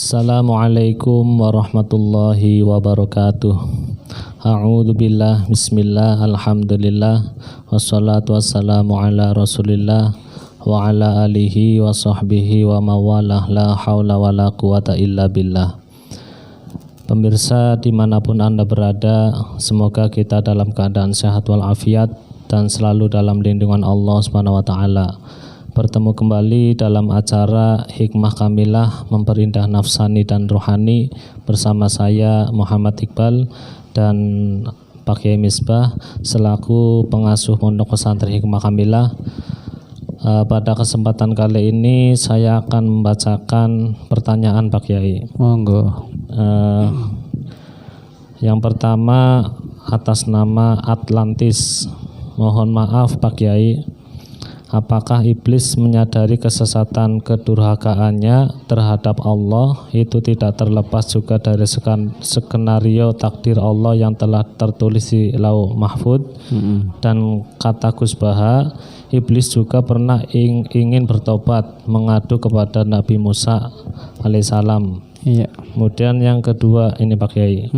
Assalamualaikum warahmatullahi wabarakatuh. A'udzu billah, bismillah, alhamdulillah, wassalatu wassalamu ala rasulillah wa ala alihi wa sahbihi wa mawalah, la haula wa la quwata illa billah. Pemirsa dimanapun Anda berada, semoga kita dalam keadaan sehat walafiat dan selalu dalam lindungan Allah Subhanahu wa ta'ala. Bertemu kembali dalam acara Hikmah Kamilah Memperindah Nafsani dan Rohani bersama saya Muhammad Iqbal dan Pak Kiai Misbah selaku pengasuh Pondok Pesantren Hikmah Kamilah. Pada kesempatan kali ini saya akan membacakan pertanyaan Pak Kiai. Monggo. Yang pertama atas nama Atlantis. Mohon maaf Pak Kiai, apakah iblis menyadari kesesatan kedurhakaannya terhadap Allah itu tidak terlepas juga dari skenario takdir Allah yang telah tertulis di Lauh Mahfud? Dan kata Gus Baha, iblis juga pernah ingin bertobat mengadu kepada Nabi Musa alaihissalam. Iya. Kemudian yang kedua ini Pak Kiai,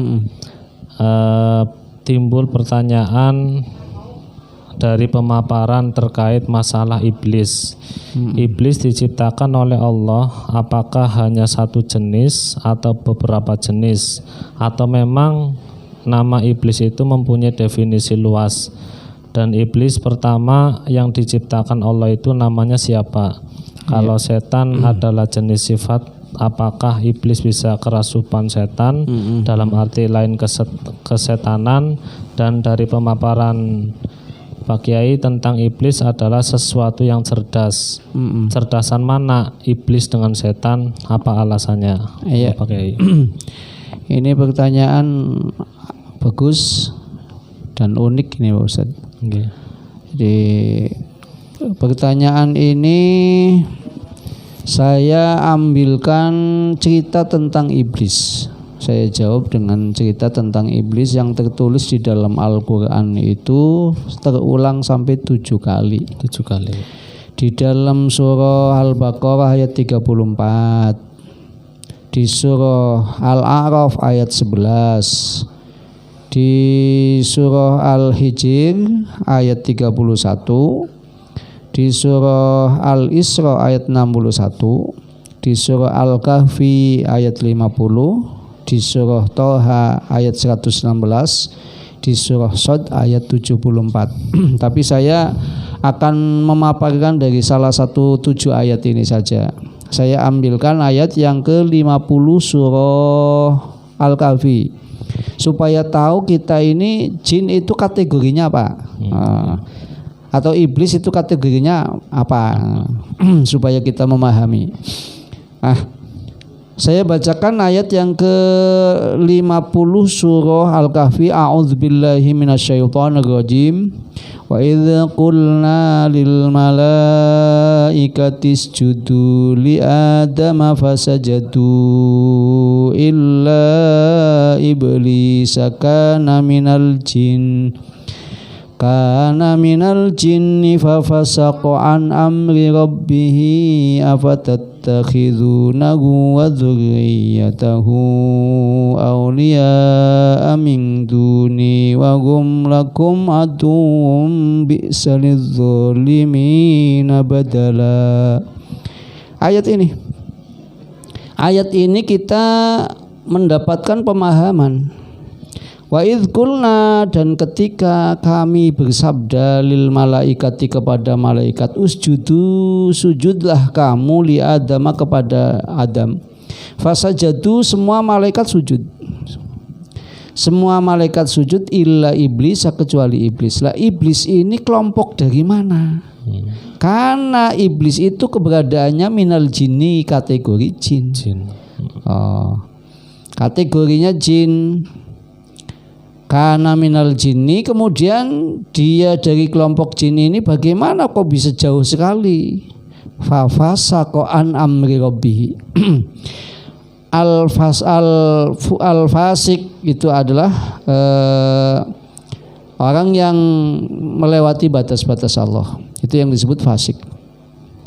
timbul pertanyaan dari pemaparan terkait masalah iblis. Iblis diciptakan oleh Allah, apakah hanya satu jenis atau beberapa jenis, atau memang nama iblis itu mempunyai definisi luas? Dan iblis pertama yang diciptakan Allah itu namanya siapa? Kalau setan adalah jenis sifat, apakah iblis bisa kerasukan setan dalam arti lain kesetanan? Dan dari pemaparan Pak Kiai tentang iblis adalah sesuatu yang cerdas. Cerdasan mana iblis dengan setan? Apa alasannya? Iya. Pak Kiai. Ini pertanyaan bagus dan unik ini Pak Ustaz. Okay. Jadi pertanyaan ini saya ambilkan cerita tentang iblis. Saya jawab dengan cerita tentang iblis yang tertulis di dalam Al-Quran itu terulang sampai 7 kali. 7 kali. Di dalam surah Al-Baqarah ayat 34, di surah Al-A'raf ayat 11, di surah Al-Hijr ayat 31, di surah Al-Isra ayat 61, di surah Al-Kahfi ayat 50, di surah Toha ayat 116, di surah Shad ayat 74. Tapi saya akan memaparkan dari salah satu 7 ayat ini saja. Saya ambilkan ayat yang ke-50 surah Al-Kahfi supaya tahu kita ini jin itu kategorinya apa, atau iblis itu kategorinya apa, supaya kita memahami. Saya bacakan ayat yang ke-50 surah Al-Kahfi. A'udzubillahi minasyaitonirrajim. Wa idz qulna lil malaikati isjudu li adama fasajadu illa iblisa kana minal jinni fafasaqa an amri rabbih afatattakhidunahu wa dzurriyyatahu awliya'a min duni wa hum lakum aduwwum bi'sa lidz-dhalimina badala. Ayat ini kita mendapatkan pemahaman. Wa idz qulna, dan ketika kami bersabda lil malaikati kepada malaikat, usjudu, sujudlah kamu li Adama kepada Adam. Fasajadu, semua malaikat sujud. Semua malaikat sujud illa iblis, kecuali iblis. Lah iblis ini kelompok dari mana? Karena iblis itu keberadaannya minal jinni, kategori jin. Kategorinya jin. Karena minal jinni, kemudian dia dari kelompok jin ini bagaimana kok bisa jauh sekali? Fafasaqa an amri rabbih. Al-fasik itu adalah orang yang melewati batas-batas Allah. Itu yang disebut fasik.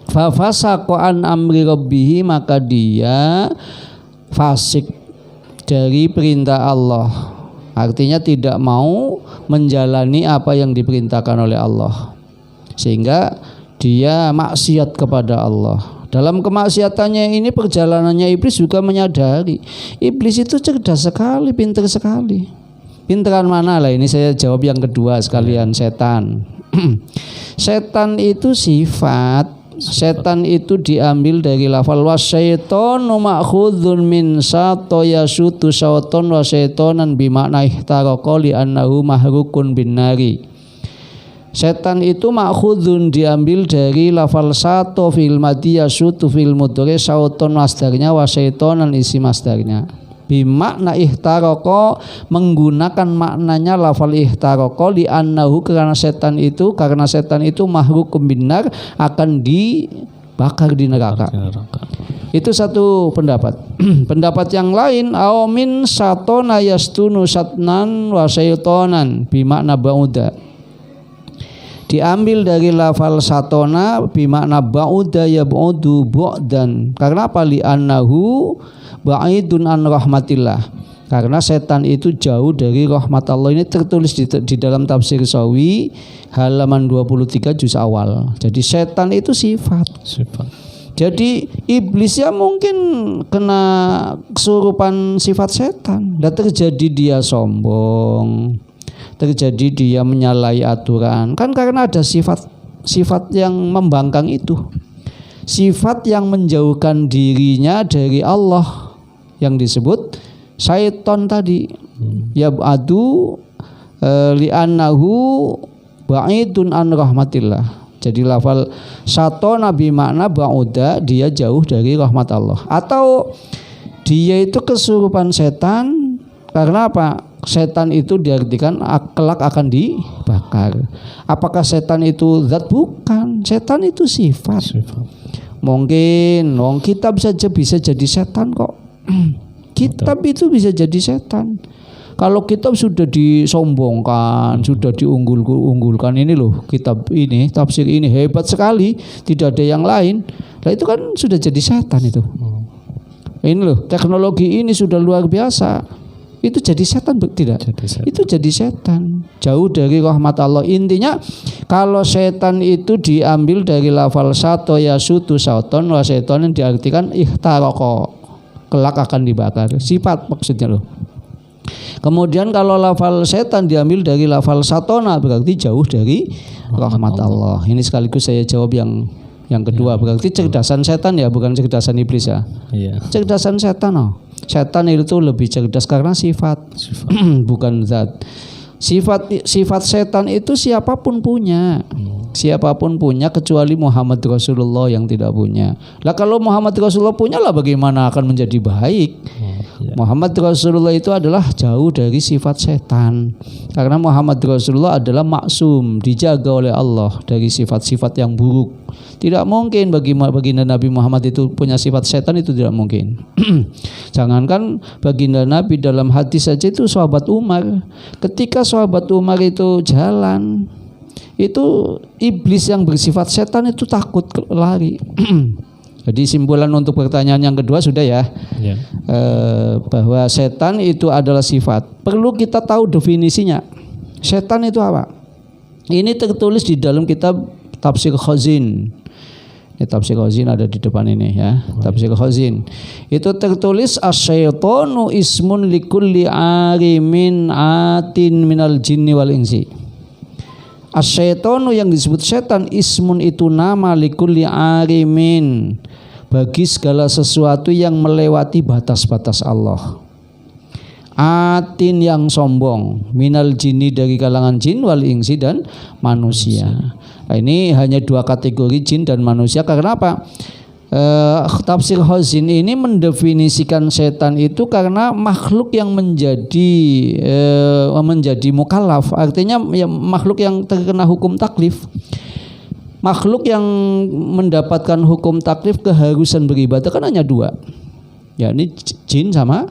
Fafasaqa an amri rabbih, maka dia fasik dari perintah Allah. Artinya tidak mau menjalani apa yang diperintahkan oleh Allah, sehingga dia maksiat kepada Allah. Dalam kemaksiatannya ini, perjalanannya iblis juga menyadari. Iblis itu cerdas sekali, pintar sekali. Pinteran mana lah ini, saya jawab yang kedua sekalian, setan. Setan itu sifat. Setan itu diambil dari lafal wasyaitonu ma'khudun min sato yasutu syaiton wasyaitonan bimakna ihtaraqa li annahu mahrukun bin nari. Setan itu ma'khudun diambil dari lafal sato fil madi yasutu fil mudhari syaiton masdarnya wasyaitonan isi masdarnya. Bimakna ihtaraqa menggunakan maknanya lafal ihtaraqa li annahu karena setan itu mahrukum binar akan dibakar di neraka. Itu satu pendapat. Pendapat yang lain amin satona yastunu satnan wa syaitonan bimakna ba'uda. Diambil dari lafal satona bimakna ba'uda yab'udu bu'dan. Karena apa? Li annahu ba'idun an rahmatillah. Karena setan itu jauh dari rahmat Allah. Ini tertulis di dalam tafsir Sawi halaman 23 juz awal. Jadi setan itu sifat. Jadi iblis ya mungkin kena kesurupan sifat setan. Dan terjadi dia sombong, terjadi dia menyalahi aturan. Kan karena ada sifat yang membangkang itu. Sifat yang menjauhkan dirinya dari Allah yang disebut syaiton tadi. Yab'adu li'annahu ba'idun an rahmatillah. Jadi lafal satona bimakna ba'uda, dia jauh dari rahmat Allah. Atau dia itu kesurupan setan karena apa? Setan itu diartikan kelak akan dibakar. Apakah setan itu zat? Bukan. Setan itu sifat. Mungkin kitab saja bisa jadi setan kok. Kitab itu bisa jadi setan. Kalau kitab sudah disombongkan, sudah diunggulkan, ini loh kitab ini, tafsir ini hebat sekali, tidak ada yang lain. Nah itu kan sudah jadi setan itu. Ini loh, teknologi ini sudah luar biasa. Itu jadi setan tidak? Itu jadi setan. Jauh dari rahmat Allah. Intinya kalau setan itu diambil dari lafal sato yasutu sauton wa setan yang diartikan ihtaraqa, kelak akan dibakar. Sifat maksudnya loh. Kemudian kalau lafal setan diambil dari lafal satona berarti jauh dari rahmat Allah. Ini sekaligus saya jawab yang kedua. Berarti cerdasan setan ya, bukan cerdasan iblis ya. Cerdasan setan Setan itu lebih cerdas karena sifat. Bukan zat. Sifat setan itu siapapun punya. Siapapun punya kecuali Muhammad Rasulullah yang tidak punya. Lah kalau Muhammad Rasulullah punya lah bagaimana akan menjadi baik? Muhammad Rasulullah itu adalah jauh dari sifat setan. Karena Muhammad Rasulullah adalah maksum, dijaga oleh Allah dari sifat-sifat yang buruk. Tidak mungkin bagi Nabi Muhammad itu punya sifat setan, itu tidak mungkin. Jangankan baginda Nabi, dalam hadis saja itu sahabat Umar. Ketika sahabat Umar itu jalan, itu iblis yang bersifat setan itu takut lari. Jadi simpulan untuk pertanyaan yang kedua sudah ya. Bahwa setan itu adalah sifat. Perlu kita tahu definisinya. Setan itu apa? Ini tertulis di dalam kitab Tafsir Khazin. Tafsir Khazin ada di depan ini ya. Tafsir Khazin. Itu tertulis asyaitonu ismun likulli arimin atin minal jinni wal insi. Asyaitonu yang disebut setan, ismun itu nama likulli arimin, bagi segala sesuatu yang melewati batas-batas Allah. Atin yang sombong, minal jinni dari kalangan jin, wal insi dan manusia. Nah, ini hanya dua kategori jin dan manusia. Karena apa? Tafsir Khazin ini mendefinisikan setan itu karena makhluk yang menjadi mukallaf, artinya ya, makhluk yang terkena hukum taklif. Makhluk yang mendapatkan hukum taklif keharusan beribadah kan hanya dua, yakni jin sama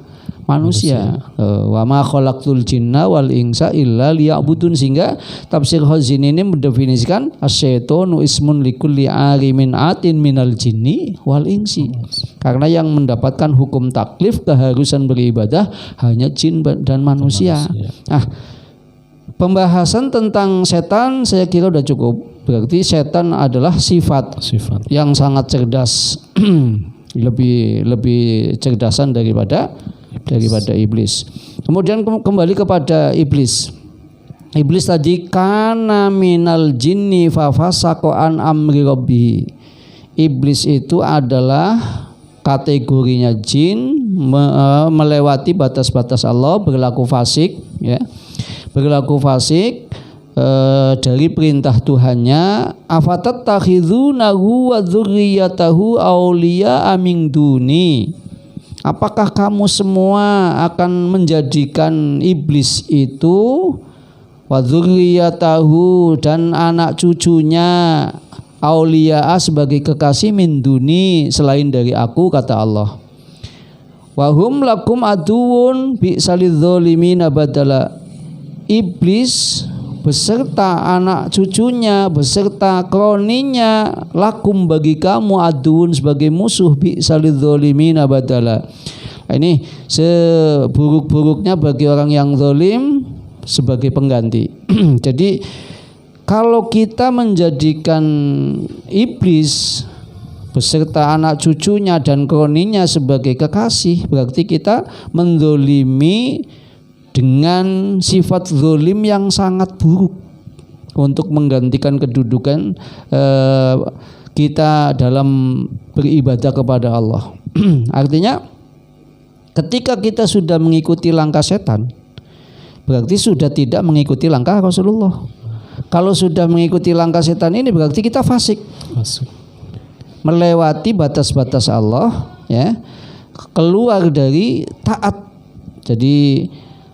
manusia. Wa ma khalaqtul jinna wal insa illa liya'budun, sehingga tafsir Khazin ini mendefinisikan asyaitonu ismun likulli arimin atin minal jinni wal insi. Karena yang mendapatkan hukum taklif keharusan beribadah hanya jin dan manusia. Nah, pembahasan tentang setan saya kira udah cukup. Berarti setan adalah sifat yang sangat cerdas, lebih cerdasan daripada iblis. Kemudian kembali kepada iblis. Iblis tadi kana minal jinni fa fasaqa an amri rabbih. Iblis itu adalah kategorinya jin, melewati batas-batas Allah, berlaku fasik, ya. Berlaku fasik dari perintah Tuhannya. Afatattakhizunahu wa dzurriyyatahu auliya min duni. Apakah kamu semua akan menjadikan iblis itu wa dzurriyyatahu dan anak cucunya auliya sebagai kekasih min duni, selain dari aku, kata Allah. Wa hum lakum aduwwun bi'salidz zalimina badala. Iblis beserta anak cucunya, beserta kroninya, lakum bagi kamu aduun sebagai musuh, bi'salidz zalimina badala. Ini seburuk-buruknya bagi orang yang zalim sebagai pengganti. Jadi kalau kita menjadikan iblis beserta anak cucunya dan kroninya sebagai kekasih, berarti kita menzalimi dengan sifat zalim yang sangat buruk untuk menggantikan kedudukan kita dalam beribadah kepada Allah. Artinya ketika kita sudah mengikuti langkah setan, berarti sudah tidak mengikuti langkah Rasulullah. Kalau sudah mengikuti langkah setan ini berarti kita fasik, melewati batas-batas Allah, ya, keluar dari taat. Jadi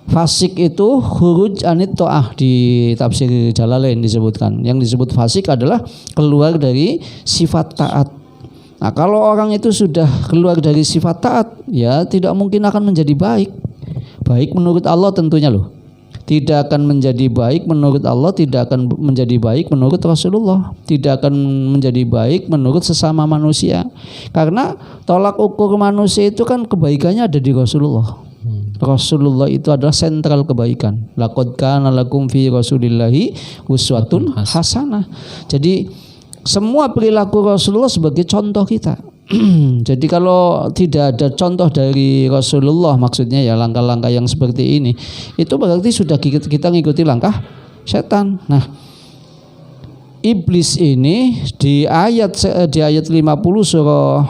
fasik itu khuruj anit ta'ah, di tafsir Jalalain disebutkan. Yang disebut fasik adalah keluar dari sifat taat. Nah, kalau orang itu sudah keluar dari sifat taat, ya tidak mungkin akan menjadi baik. Baik menurut Allah tentunya loh. Tidak akan menjadi baik menurut Allah, tidak akan menjadi baik menurut Rasulullah, tidak akan menjadi baik menurut sesama manusia. Karena tolak ukur manusia itu kan kebaikannya ada di Rasulullah. Rasulullah itu adalah sentral kebaikan. Laqad kana lakum fi Rasulillahi uswatun hasanah. Jadi semua perilaku Rasulullah sebagai contoh kita. Jadi kalau tidak ada contoh dari Rasulullah, maksudnya ya langkah-langkah yang seperti ini, itu berarti sudah kita ngikuti langkah setan. Nah, iblis ini di ayat 50 surah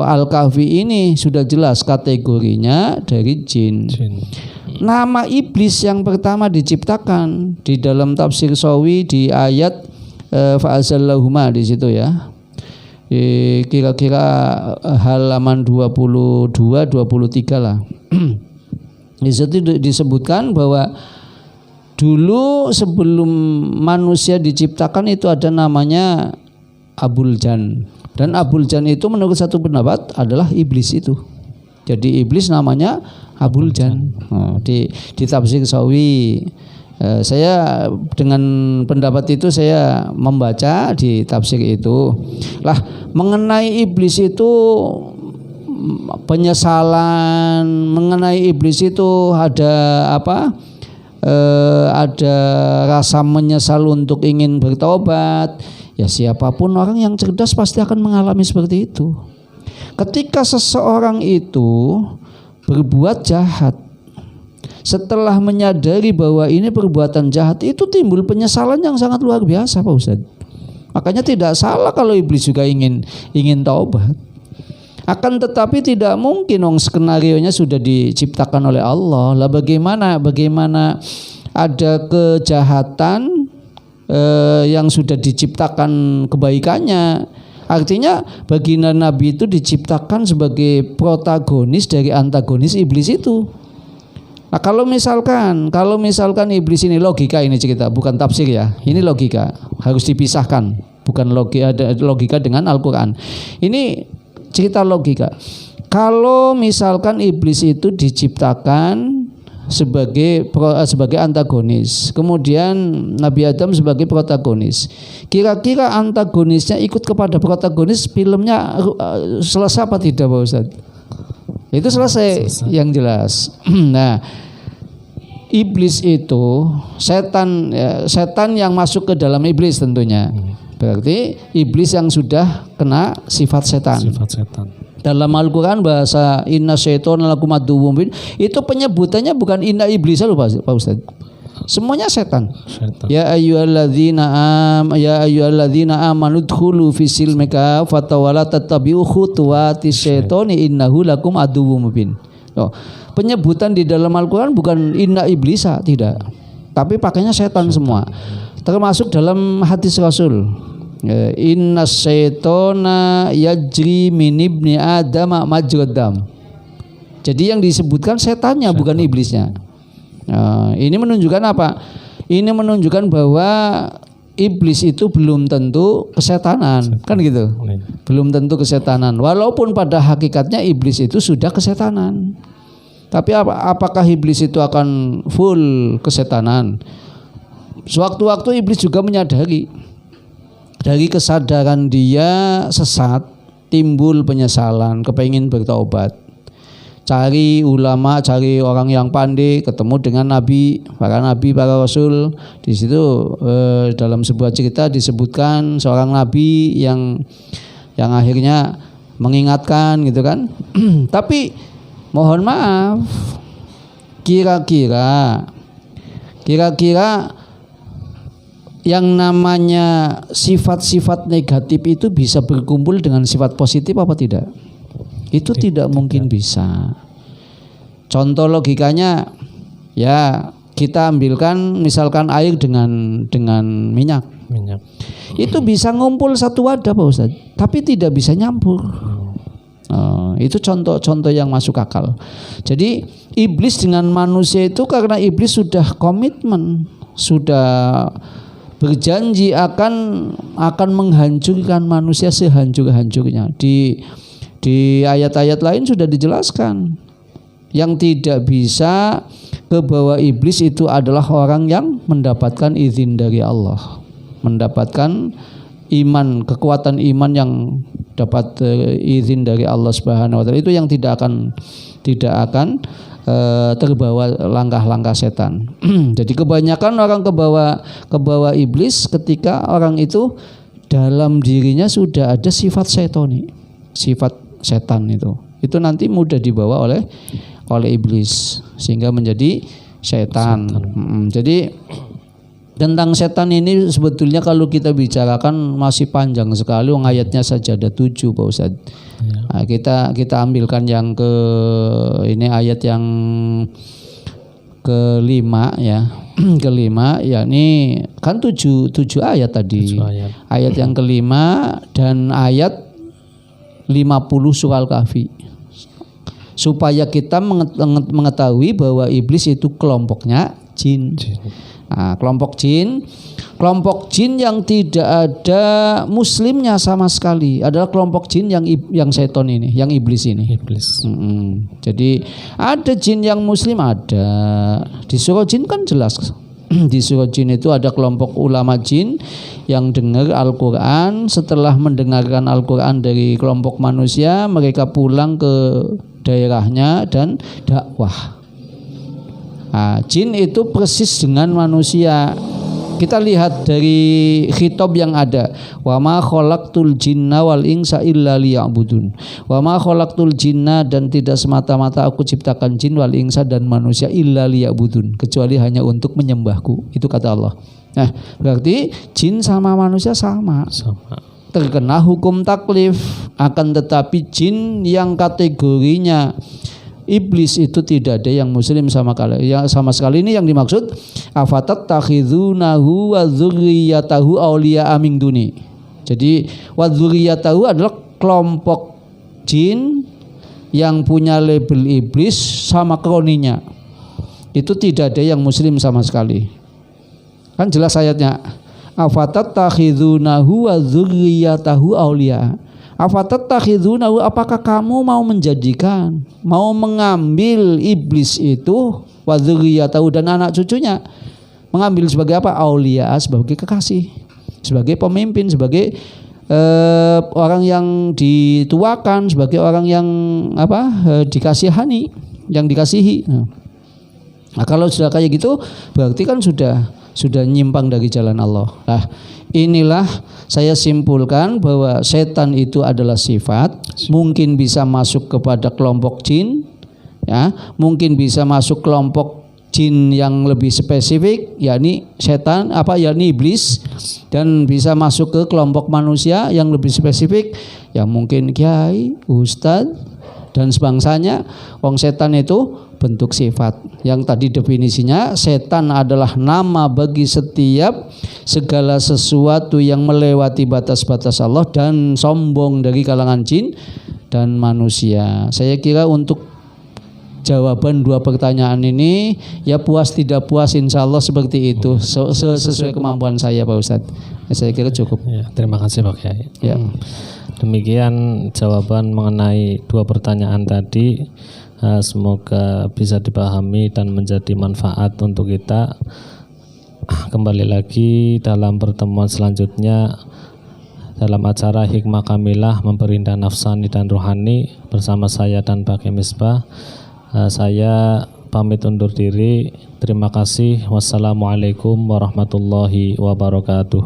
Al-Kahfi ini sudah jelas kategorinya dari jin. Nama iblis yang pertama diciptakan di dalam tafsir Sawi di ayat fa'azallahuma di situ, ya. Kira-kira halaman 22-23 lah. Di situ disebutkan bahwa dulu sebelum manusia diciptakan itu ada namanya Abul Jan. Dan Abul Jan itu menurut satu pendapat adalah iblis itu. Jadi iblis namanya Abul Jan. Di tafsir Sawi, saya dengan pendapat itu saya membaca di tafsir itu. Lah, mengenai iblis itu penyesalan, mengenai iblis itu ada apa? Ada rasa menyesal untuk ingin bertobat. Ya siapapun orang yang cerdas pasti akan mengalami seperti itu. Ketika seseorang itu berbuat jahat, setelah menyadari bahwa ini perbuatan jahat, itu timbul penyesalan yang sangat luar biasa, Pak Ustadz. Makanya tidak salah kalau iblis juga ingin taubat. Akan tetapi tidak mungkin skenarionya sudah diciptakan oleh Allah. Lah bagaimana ada kejahatan yang sudah diciptakan kebaikannya. Artinya baginda Nabi itu diciptakan sebagai protagonis dari antagonis iblis itu. Nah, kalau misalkan iblis ini logika, ini cerita bukan tafsir ya. Ini logika, harus dipisahkan, bukan logika dengan Al-Qur'an. Ini cerita logika. Kalau misalkan iblis itu diciptakan sebagai antagonis, kemudian Nabi Adam sebagai protagonis, kira-kira antagonisnya ikut kepada protagonis, filmnya selesai apa tidak Pak Ustadz? Itu selesai. Yang jelas. Nah, iblis itu setan yang masuk ke dalam iblis tentunya. Berarti iblis yang sudah kena sifat setan. Dalam Al-Quran bahasa inna syaitana lakum aduwwum mubin, itu penyebutannya bukan inna iblis loh Pak Ustaz. Semuanya setan. Ya ayyuhalladzina amanu dkhulu fisilmi kafatan wa la tattabi'u khutuwatis syaitani innahu lakum aduwwum mubin. Penyebutan di dalam Al-Quran bukan inna iblisa, tidak. Tapi pakainya setan semua. Termasuk dalam hadis Rasul. Inna syaitona yajri min ibni adam majrad dam. Jadi yang disebutkan setannya bukan iblisnya. Ini menunjukkan apa? Ini menunjukkan bahwa iblis itu belum tentu kesetanan, kan gitu. Belum tentu kesetanan. Walaupun pada hakikatnya iblis itu sudah kesetanan. Tapi apakah iblis itu akan full kesetanan? Sewaktu-waktu iblis juga menyadari, dari kesadaran dia sesat timbul penyesalan, kepingin bertaubat, cari ulama, cari orang yang pandai, ketemu dengan nabi, para rasul. Di situ dalam sebuah cerita disebutkan seorang nabi yang akhirnya mengingatkan gitu kan. Tapi mohon maaf, kira-kira yang namanya sifat-sifat negatif itu bisa berkumpul dengan sifat positif apa tidak? Itu tidak mungkin bisa. Contoh logikanya, ya kita ambilkan misalkan air dengan minyak. Itu bisa ngumpul satu wadah Pak Ustaz, tapi tidak bisa nyampur. Itu contoh-contoh yang masuk akal. Jadi iblis dengan manusia itu karena iblis sudah komitmen, sudah berjanji akan menghancurkan manusia sehancur-hancurnya. Di ayat-ayat lain sudah dijelaskan, yang tidak bisa ke bawah iblis itu adalah orang yang mendapatkan izin dari Allah, mendapatkan iman, kekuatan iman yang dapat izin dari Allah Subhanahu wa taala. Itu yang tidak akan terbawa langkah-langkah setan. Jadi kebanyakan orang kebawa iblis ketika orang itu dalam dirinya sudah ada sifat setoni, sifat setan itu nanti mudah dibawa oleh iblis sehingga menjadi setan. Jadi tentang setan ini sebetulnya kalau kita bicarakan masih panjang sekali. Ayatnya saja ada 7 Pak Ustaz. Nah, kita ambilkan yang ini ayat yang kelima ya. Kelima, yakni kan 7 ayat tadi. 7 ayat. Ayat yang kelima dan ayat 50 surah Al-Kahfi. Supaya kita mengetahui bahwa iblis itu kelompoknya jin. Nah, kelompok jin yang tidak ada muslimnya sama sekali adalah kelompok jin yang seton ini, yang iblis ini. Jadi ada jin yang muslim, ada di surah jin kan jelas. Di surah jin itu ada kelompok ulama jin yang dengar Al-Quran. Setelah mendengarkan Al-Quran dari kelompok manusia, mereka pulang ke daerahnya dan dakwah. Nah, jin itu persis dengan manusia. Kita lihat dari khitab yang ada, wa ma khalaqtul jinna wal insa illa liya'budun. Wa ma khalaqtul jinna, dan tidak semata-mata aku ciptakan jin wal insa dan manusia illa liya'budun, kecuali hanya untuk menyembahku. Itu kata Allah. Nah, berarti jin sama manusia sama. Terkena hukum taklif. Akan tetapi jin yang kategorinya iblis itu tidak ada yang muslim sama sekali. Ini yang dimaksud afatat takhidzunahu wa dzurriyyatahu auliya'a min duni. Jadi wa dzurriyyatahu adalah kelompok jin yang punya label iblis sama kroninya. Itu tidak ada yang muslim sama sekali. Kan jelas ayatnya. Afatat takhidzunahu wa dzurriyyatahu auliya'a. Afatattakhidunahu, apakah kamu mau menjadikan, mau mengambil iblis itu wa dzurriyyatahu dan anak cucunya, mengambil sebagai apa? Aulia, sebagai kekasih, sebagai pemimpin, sebagai orang yang dituakan, sebagai orang yang dikasihani, yang dikasihi. Nah, kalau sudah kayak gitu berarti kan sudah nyimpang dari jalan Allah. Nah, inilah saya simpulkan bahwa setan itu adalah sifat, mungkin bisa masuk kepada kelompok jin, ya, mungkin bisa masuk kelompok jin yang lebih spesifik, yakni setan yakni iblis, dan bisa masuk ke kelompok manusia yang lebih spesifik, yang mungkin kiai, ustadz dan sebangsanya. Wong setan itu bentuk sifat yang tadi definisinya, setan adalah nama bagi setiap segala sesuatu yang melewati batas-batas Allah dan sombong dari kalangan jin dan manusia. Saya kira untuk jawaban dua pertanyaan ini, ya puas tidak puas insya Allah seperti itu, sesuai kemampuan saya Pak Ustadz. Saya kira cukup. Ya, terima kasih Pak Kiai. Ya. Demikian jawaban mengenai dua pertanyaan tadi. Semoga bisa dipahami dan menjadi manfaat untuk kita. Kembali lagi dalam pertemuan selanjutnya dalam acara Hikmah Kamilah Memperindah Nafsani dan Rohani bersama saya dan Pak Misbah. Saya pamit undur diri. Terima kasih. Wassalamualaikum warahmatullahi wabarakatuh.